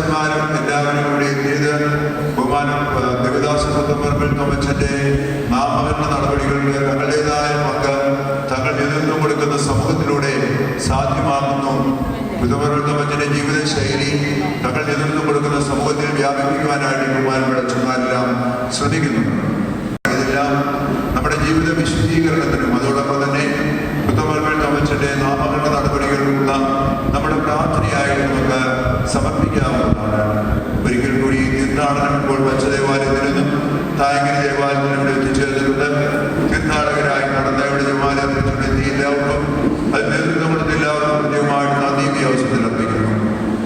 അച്ഛന്മാരും എല്ലാവരും കൂടി എത്തിയത് ബഹുമാനം ദേവദാസ പുത്തമ്പറമ്പിൽ തോമച്ചന്റെ നാമകരണ നടപടികൾക്ക് തങ്ങളുടേതായ പങ്ക് തങ്ങൾ നേതൃത്വം കൊടുക്കുന്ന സമൂഹത്തിലൂടെ സാധ്യമാകുന്നു. പുത്തമ്പറമ്പിൽ തോമച്ചന്റെ ജീവിതശൈലി തങ്ങൾ നേതൃത്വം കൊടുക്കുന്ന സമൂഹത്തിൽ വ്യാപിപ്പിക്കുവാനായിട്ട് ബഹുമാനപ്പെട്ട അച്ഛന്മാരെല്ലാം ശ്രമിക്കുന്നു. ഇതെല്ലാം നമ്മുടെ ജീവിത വിശുദ്ധീകരണത്തിനും അതോടൊപ്പം തന്നെ പുത്തമ്പറമ്പിൽ തോമച്ചന്റെ നാമകരണ നടപടികൾക്കുള്ള നമ്മുടെ പ്രാർത്ഥനയായി നമുക്ക് സമർപ്പിക്കാവുന്നതാണ്. ഒരിക്കൽ കൂടി തീർത്ഥാടനം ഇപ്പോൾ വച്ച ദേവാലയത്തിൽ നിന്നും തായങ്കരി ദേവാലയത്തിന് ഇവിടെ എത്തിച്ചേർന്നിട്ടുണ്ട്. തീർത്ഥാടകരായി നടന്ന ഇവിടെ ദേവാലയത്തിലെത്തി എല്ലാവർക്കും അത് നേതൃത്വം കൊടുത്ത എല്ലാവർക്കും പ്രത്യേകമായിട്ട് നന്ദി ഈ അവസരത്തിൽ അർപ്പിക്കുന്നു.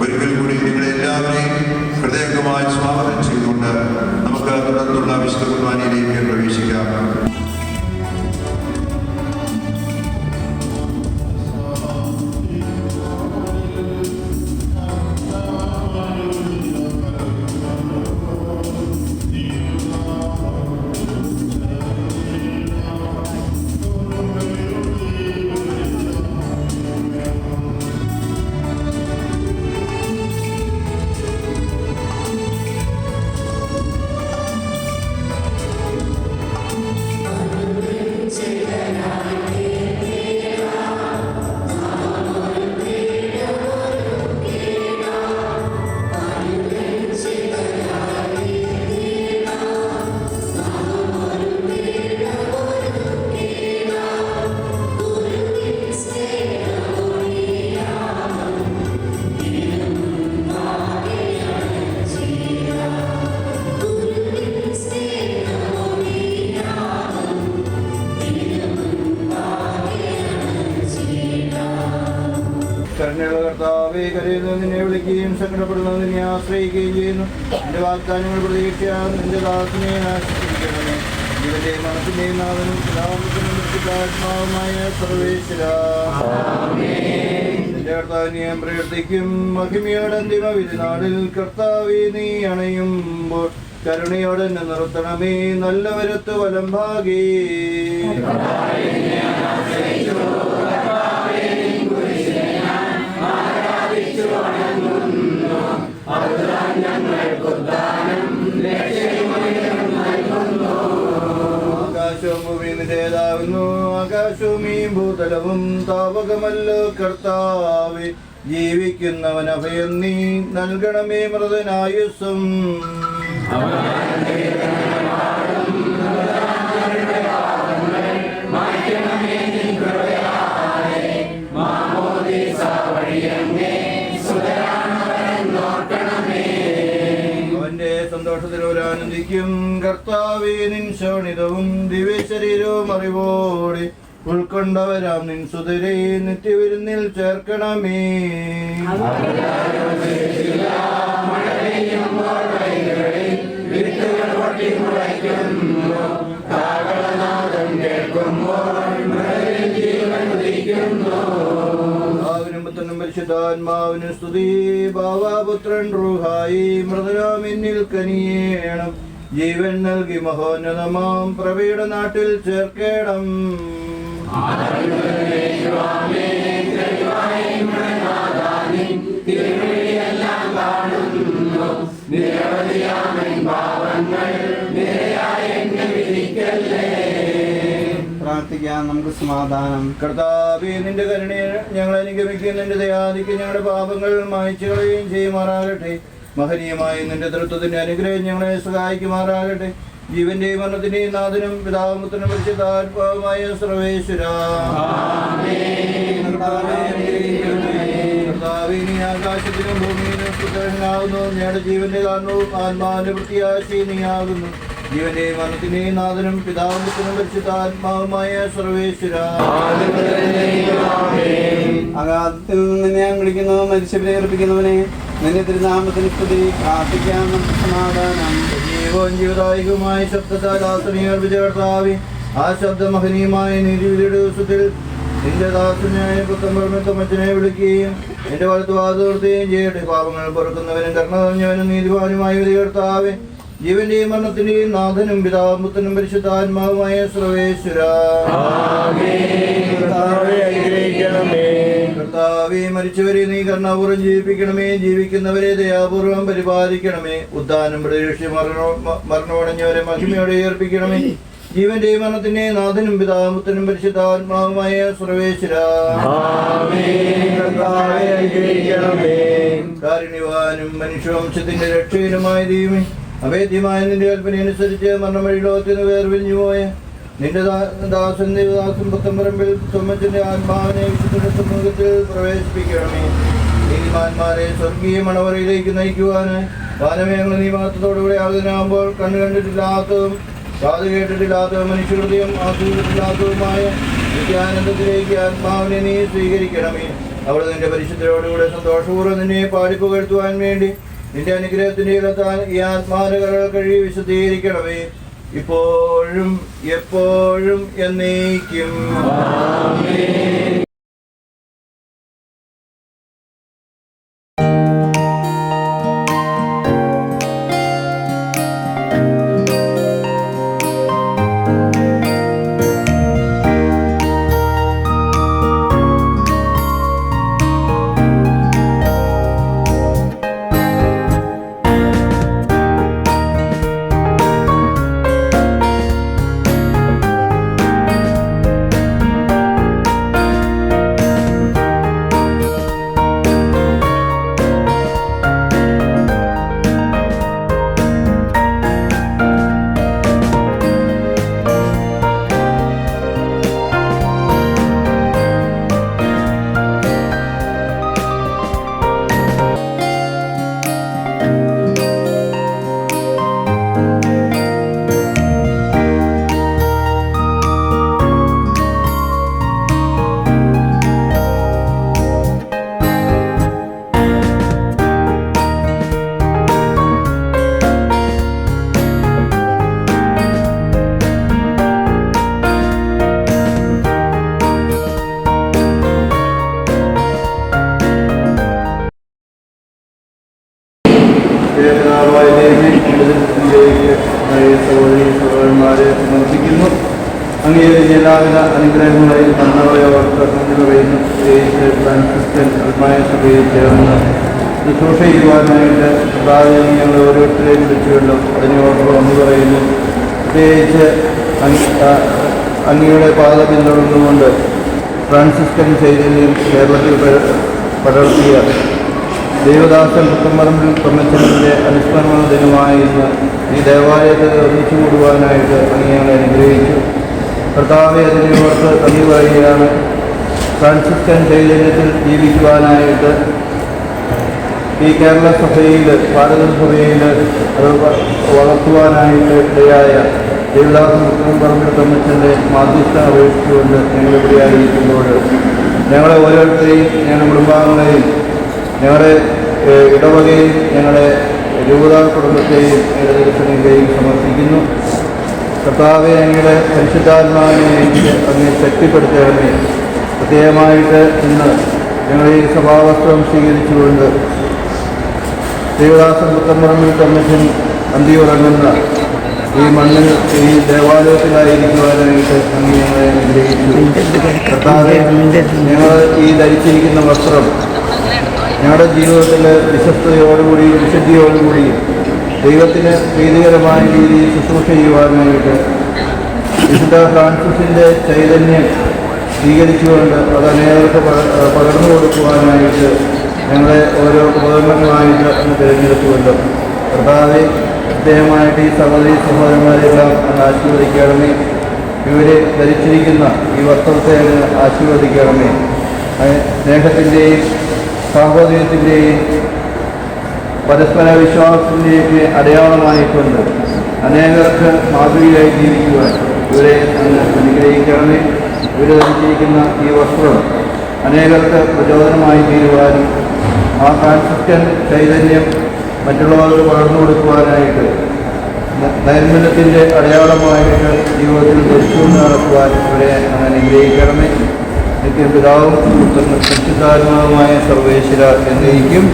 ഒരിക്കൽ കൂടി നിങ്ങളെ എല്ലാവരെയും ഹൃദയംഗമായി സ്വാഗതം ചെയ്തുകൊണ്ട് നമുക്ക് തുടർന്നുള്ള വിശുദ്ധ കുർബാനയിലേക്ക് പ്രവേശിക്കാം. കർത്താവേ, കരയുന്നത് നിന്നെ വിളിക്കുകയും സങ്കടപ്പെടുന്നത് നിന്നെ ആശ്രയിക്കുകയും ചെയ്യുന്നു. നിന്റെ വാഗ്ദാനങ്ങൾ പ്രതീക്ഷയാണ്. നിന്റെ ദാസനെ ആശ്രയിക്കണമേ. ജീവന്റെ മനസ്സിന്റെയും നാഥനും ആത്മാവുമായ സർവേശ്വരാ, നിന്റെ കർത്താവിനെ ഞാൻ പ്രവർത്തിക്കും. മഹിമയോടെ അന്തിമ വിധിനാളിൽ കർത്താവേ നീ അണയുമ്പോൾ കരുണയോടെ എന്നെ നിർത്തണമേ. നല്ല വരത്ത് വലം ഭാഗേ ആകാശവും ഭൂമിയും നിന്റേതാകുന്നു. ആകാശവും ഈ ഭൂതലവും താവകമല്ലോ കർത്താവേ. ജീവിക്കുന്നവൻ അഭയം നീ നൽകണമേ മൃതനായുസ്സും. സന്തോഷത്തിലൊരാനന്ദിക്കും. കർത്താവേ, നിൻ ശോണിതവും ദിവ്യശരീരവും അറിവോടെ ഉൾക്കൊണ്ടവരാം നിൻ സുതരെ നിത്യവിരുന്നിൽ ചേർക്കണമേ. പരിശുദ്ധാത്മാവിന് സ്തുതി. ബാവാപുത്രൻ റൂഹായി മൃതനാം എന്നിൽ കനിയേണം. ജീവൻ നൽകി മഹോന്നതമാം പ്രഭയുടെ നാട്ടിൽ ചേർക്കേണം. പ്രാർത്ഥിക്കാം. നമുക്ക് സമാധാനം. കർത്താവേ, നിന്റെ കരുണയെ ഞങ്ങൾ അനുഗമിക്കുകയും നിന്റെ ദയാദിക്ക് ഞങ്ങളുടെ പാപങ്ങൾ മായ്ച്ചു കളയുകയും ചെയ്യുമാറാകട്ടെ. മഹനീയമായ നിന്റെ തൃത്വത്തിന്റെ അനുഗ്രഹം ഞങ്ങളെ സഹായിക്കുമാറാകട്ടെ. ജീവന്റെയും മരണത്തിന്റെയും നാഥനും പിതാവും പുത്രനും പരിശുദ്ധാത്മാവുമായ സർവേശ്വരാ, കർത്താവേ, നീ ആകാശത്തിനും ഭൂമിയിലും സുദർശനാകുന്നു. ഞങ്ങളുടെ ജീവന്റെ കാരണവും ആത്മാവിന്റെ പ്രത്യാശയും നീയാകുന്നു. ജീവന്റെയും മരണത്തിന്റെയും നാഥനും പിതാവും പുത്രനും പരിശുദ്ധാത്മാവുമായ സർവേശ്വരാ, അഗാധത്തിൽ നിന്ന് ഞാൻ വിളിക്കുന്നു. മനുഷ്യരെ ഏർപ്പിക്കുന്നവനെ നിന്റെ തിരുനാമത്തിന് സ്തുതി. പ്രാർത്ഥിക്കാം. നമുക്ക് സമാധാനം. ജീവവും ജീവദായകവുമായ ശബ്ദത്താൽ ആസനെ അർപ്പിച്ച കർത്താവേ, ആ ശബ്ദമഹനീയമായ നീതിയുടെ ദിവസത്തിൽ നിന്റെ ദാസനായ പുത്തമ്പറമ്പിൽ തോമച്ചനെ വിളിക്കുകയും എന്റെ വലത്ത് വാതുവർത്തുകയും ചെയ്യട്ടെ. പാപങ്ങൾ പൊറുക്കുന്നവനും കരുണ നിറഞ്ഞവനും നീതിവാനുമായ കർത്താവേ, ജീവന്റെയും മരണത്തിന്റെയും നാഥനും പിതാവും പുത്രനും പരിശുദ്ധാത്മാവുമായ സർവേശ്വരാ, കർത്താവേ, മരിച്ചവരെ നീ കരുണാപൂർവ്വം ജീവിപ്പിക്കണമേ, ജീവിക്കുന്നവരെ ദയാപൂർവ്വം പരിപാലിക്കണമേ. ഉദ്ധാനം പ്രതീക്ഷ മരണമടഞ്ഞവരെ മഹിമയോടെ ഉയർപ്പിക്കണമേ. ജീവന്റെയും മരണത്തിന്റെയും നാഥനും പിതാവും പുത്രനും പരിശുദ്ധാത്മാവുമായ സർവേശ്വരാ, കാരുണ്യവാനും മനുഷ്യവംശത്തിന്റെ രക്ഷകനുമായ ദൈവമേ, അഭേദ്യമായ നിന്റെ കൽപ്പനയനുസരിച്ച് മരണം വഴി ലോകത്തിൽ നിന്ന് വേർപിരിഞ്ഞു പോയ നിന്റെ ദാസൻ ദേവദാസൻ പുത്തമ്പറമ്പിൽ തൊമ്മച്ചന്റെ ആത്മാവിനെ വിശുദ്ധ സമൂഹത്തിൽ പ്രവേശിപ്പിക്കണമേ. നീതിമാന്മാരെ സ്വർഗീയ മണവറയിലേക്ക് നയിക്കുവാന് വാനമേഖല നീ മാത്രത്തോടുകൂടെ ആകുതനാകുമ്പോൾ കണ്ണു കണ്ടിട്ടില്ലാത്തതും കാത് കേട്ടിട്ടില്ലാത്തതും മനുഷ്യഹൃദയം ആസ്വദിച്ചിട്ടില്ലാത്തതുമായ നിത്യാനന്ദത്തിലേക്ക് ആത്മാവിനെ നീ സ്വീകരിക്കണമേ. അവിടെ നിന്റെ പരിശുദ്ധരോടുകൂടെ സന്തോഷപൂർവ്വം നിന്നെ പാടിപ്പുകഴ്ത്തുവാൻ വേണ്ടി നിന്റെ അനുഗ്രഹത്തിന്റെ ഇടത്താൽ ഈ ആത്മാരകൾ കഴി വിശദീകരിക്കണമേ, ഇപ്പോഴും എപ്പോഴും എന്നേക്കും. സഹോദരന്മാരെ സമർപ്പിക്കുന്നു. അങ്ങേരുടെ എല്ലാവിധ അനുഗ്രഹങ്ങളെയും നന്മയോർക്ക് നന്ദി പറയുന്നു. ഫ്രാൻസിസ്കൻ ആത്മായ സഭയിൽ ചേർന്ന് ശുശ്രൂഷ ചെയ്യുവാനായിട്ട് ഞങ്ങൾ ഓരോരുത്തരെയും വിളിച്ചുകൊണ്ടും അതിനോട് നന്ദി പറയുന്നു. പ്രത്യേകിച്ച് അങ്ങയുടെ പാത പിന്തുടർന്നുകൊണ്ട് ഫ്രാൻസിസ്കൻ ചൈതന്യം കേരളത്തിൽ പടർത്തിയ ദേവദാസൻ പുത്തമ്പറമ്പിൽ തൊമ്മച്ചന്റെ അനുസ്മരണ ദിനമായ ഇന്ന് ഈ ദേവാലയത്തിൽ ഒന്നിച്ചു കൂടുവാനായിട്ട് അങ്ങ് അനുഗ്രഹിച്ചു. കർത്താവെ, അതിനോർത്ത് നന്ദി പറയുകയാണ്. ഫ്രാൻസിസ്കൻ ചൈതന്യത്തിൽ ജീവിക്കുവാനായിട്ട് ഈ കേരള സഭയിൽ ഭാരതസഭയിൽ അത് വളർത്തുവാനായിട്ട് ഇടയായ ദേവദാസൻ പുത്തമ്പറമ്പിൽ തൊമ്മച്ചന്റെ മാധ്യസ്ഥ അപേക്ഷിച്ചുകൊണ്ട് ഞങ്ങളിവിടെ ആയിരിക്കുമ്പോൾ ഞങ്ങളെ ഓരോരുത്തരെയും ഞങ്ങളുടെ കുടുംബാംഗങ്ങളെയും ഞങ്ങളുടെ ഇടവകയും ഞങ്ങളുടെ രൂപതാ കുടുംബത്തെയും ഞങ്ങളുടെ ദർശനത്തെയും സമർപ്പിക്കുന്നു. കർത്താവെ, അങ്ങയുടെ പരിശുദ്ധാത്മാവിനെ അങ്ങ് ശക്തിപ്പെടുത്തണമേ. പ്രത്യേകമായിട്ട് ഇന്ന് ഞങ്ങൾ ഈ സഭാവസ്ത്രം സ്വീകരിച്ചുകൊണ്ട് ദേവദാസൻ പുത്തമ്പറമ്പിൽ തൊമ്മച്ചൻ അന്തിയുറങ്ങുന്ന ഈ മണ്ണിൽ ഈ ദേവാലയത്തിലായിരിക്കുവാനായിട്ട് അങ്ങ് ഞങ്ങളെ അനുഗ്രഹിച്ചു. കർത്താവെ, ഞങ്ങൾ ഈ ധരിച്ചിരിക്കുന്ന വസ്ത്രം ഞങ്ങളുടെ ജീവിതത്തിൽ വിശ്വസ്തയോടുകൂടി വിശുദ്ധിയോടുകൂടി ദൈവത്തിന് പ്രീതികരമായ രീതിയിൽ ശുശ്രൂഷ ചെയ്യുവാനായിട്ട് വിശുദ്ധ ഫ്രാൻസിസിൻ്റെ ചൈതന്യം സ്വീകരിച്ചുകൊണ്ട് അത് അനേകർക്ക് പകർന്നു കൊടുക്കുവാനായിട്ട് ഞങ്ങളെ ഓരോ ഉപകരണങ്ങളായിട്ട് അങ്ങ് തിരഞ്ഞെടുത്തുകൊണ്ട് കർത്താവെ, പ്രത്യേകമായിട്ട് ഈ സഹോദരി സഹോദരന്മാരെല്ലാം അങ്ങ് ആശീർവദിക്കണമേ. ഇവരെ ധരിച്ചിരിക്കുന്ന ഈ വസ്ത്രത്തെ അങ്ങ് ആശീർവദിക്കണമേ. സ്നേഹത്തിൻ്റെയും സാഹോദര്യത്തിൻ്റെയും പരസ്പര വിശ്വാസത്തിൻ്റെയൊക്കെ അടയാളമായിക്കൊണ്ട് അനേകർക്ക് മാതൃകയായി ജീവിക്കുവാൻ ഇവരെ അനുഗ്രഹിക്കണമേ. ഇവർ ധരിച്ചിരിക്കുന്ന ഈ വസ്ത്രം അനേകർക്ക് പ്രചോദനമായി തീരുവാനും ആ ഫ്രാൻസിസ്കൻ ചൈതന്യം മറ്റുള്ളവർക്ക് പകർന്നു കൊടുക്കുവാനായിട്ട് നൈർമല്യത്തിൻ്റെ അടയാളമായിട്ട് ജീവിതത്തിൽ ധരിച്ചുകൊണ്ട് നടക്കുവാൻ ഇവരെ അനുഗ്രഹിക്കണമേ. നിത്യപിതാവും പരിശുദ്ധാത്മാവുമായ സർവേശ്വര എന്നേക്കും.